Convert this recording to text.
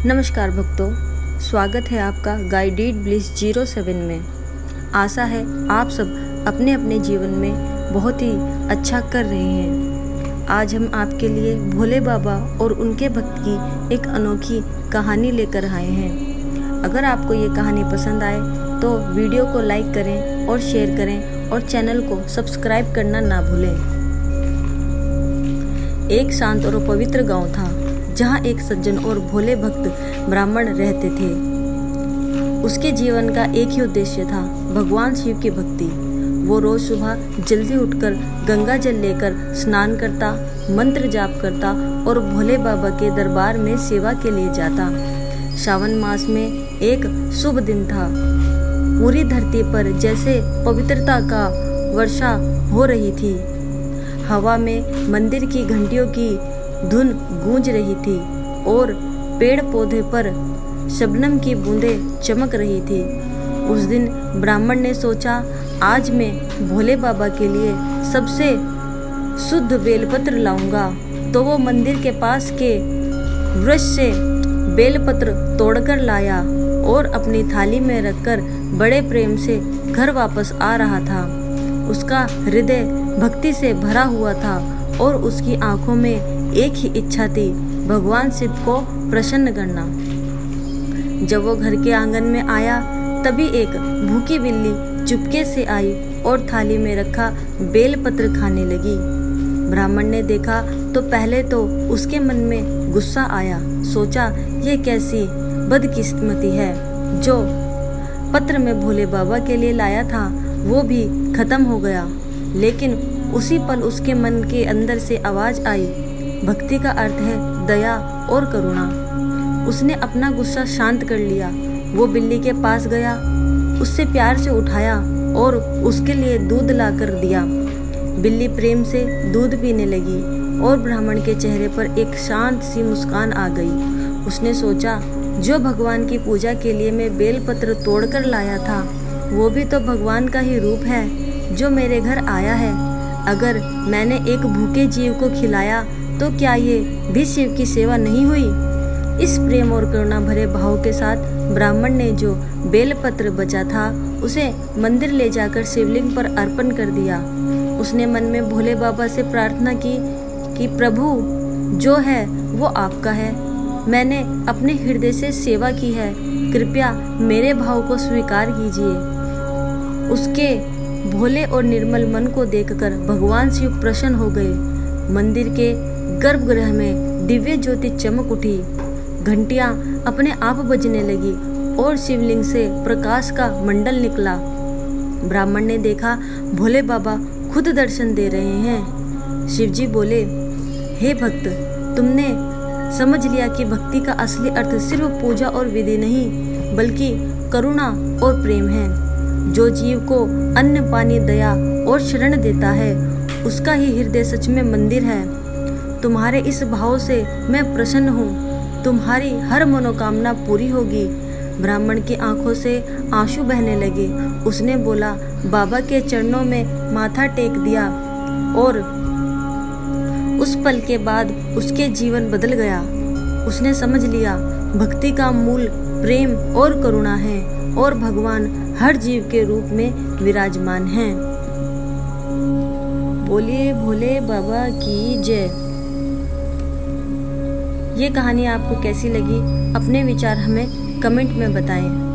नमस्कार भक्तों, स्वागत है आपका गाइडेड ब्लिस 07 में। आशा है आप सब अपने अपने जीवन में बहुत ही अच्छा कर रहे हैं। आज हम आपके लिए भोले बाबा और उनके भक्त की एक अनोखी कहानी लेकर आए हैं। अगर आपको ये कहानी पसंद आए तो वीडियो को लाइक करें और शेयर करें और चैनल को सब्सक्राइब करना ना भूलें। एक शांत और पवित्र गांव था जहाँ एक सज्जन और भोले भक्त ब्राह्मण रहते थे। उसके जीवन का एक ही उद्देश्य था, भगवान शिव की भक्ति। वो रोज सुबह जल्दी उठकर गंगा जल लेकर स्नान करता, मंत्र जाप करता और भोले बाबा के दरबार में सेवा के लिए जाता। श्रावण मास में एक शुभ दिन था। पूरी धरती पर जैसे पवित्रता का वर्षा हो रही थी। हवा में मंदिर की घंटियों की धुन गूंज रही थी और पेड़ पौधे पर शबनम की बूंदें चमक रही थी। उस दिन ब्राह्मण ने सोचा, आज मैं भोले बाबा के लिए सबसे शुद्ध बेलपत्र लाऊंगा। तो वो मंदिर के पास के वृक्ष से बेलपत्र तोड़कर लाया और अपनी थाली में रखकर बड़े प्रेम से घर वापस आ रहा था। उसका हृदय भक्ति से भरा हुआ था और उसकी आंखों में एक ही इच्छा थी, भगवान शिव को प्रसन्न करना। जब वो घर के आंगन में आया तभी एक भूखी बिल्ली चुपके से आई और थाली में रखा बेलपत्र खाने लगी। ब्राह्मण ने देखा तो पहले तो उसके मन में गुस्सा आया। सोचा, ये कैसी बदकिस्मती है, जो पत्र में भोले बाबा के लिए लाया था वो भी खत्म हो गया। लेकिन उसी पल उसके मन के अंदर से आवाज आई, भक्ति का अर्थ है दया और करुणा। उसने अपना गुस्सा शांत कर लिया। वो बिल्ली के पास गया, उससे प्यार से उठाया और उसके लिए दूध लाकर दिया। बिल्ली प्रेम से दूध पीने लगी और ब्राह्मण के चेहरे पर एक शांत सी मुस्कान आ गई। उसने सोचा, जो भगवान की पूजा के लिए मैं बेलपत्र तोड़कर लाया था वो भी तो भगवान का ही रूप है जो मेरे घर आया है। अगर मैंने एक भूखे जीव को खिलाया तो क्या ये भी शिव की सेवा नहीं हुई? इस प्रेम और करुणा भरे भाव के साथ ब्राह्मण ने जो बेलपत्र बचा था उसे मंदिर ले जाकर शिवलिंग पर अर्पण कर दिया। उसने मन में भोले बाबा से प्रार्थना की कि प्रभु, जो है वो आपका है। मैंने अपने हृदय से सेवा की है, कृपया मेरे भाव को स्वीकार कीजिए। उसके भोले और निर्मल मन को देखकर भगवान शिव प्रसन्न हो गए। मंदिर के गर्भगृह में दिव्य ज्योति चमक उठी, घंटियां अपने आप बजने लगी और शिवलिंग से प्रकाश का मंडल निकला। ब्राह्मण ने देखा, भोले बाबा खुद दर्शन दे रहे हैं। शिवजी बोले, हे भक्त, तुमने समझ लिया कि भक्ति का असली अर्थ सिर्फ पूजा और विधि नहीं बल्कि करुणा और प्रेम है। जो जीव को अन्न पानी दया और शरण देता है उसका ही हृदय सच में मंदिर है। तुम्हारे इस भाव से मैं प्रसन्न हूँ, तुम्हारी हर मनोकामना पूरी होगी। ब्राह्मण की आंखों से आंसू बहने लगे। उसने बोला, बाबा के चरणों में माथा टेक दिया और उस पल के बाद उसके जीवन बदल गया। उसने समझ लिया, भक्ति का मूल प्रेम और करुणा है और भगवान हर जीव के रूप में विराजमान हैं। बोलिए भोले बाबा की जय। ये कहानी आपको कैसी लगी? अपने विचार हमें कमेंट में बताएं।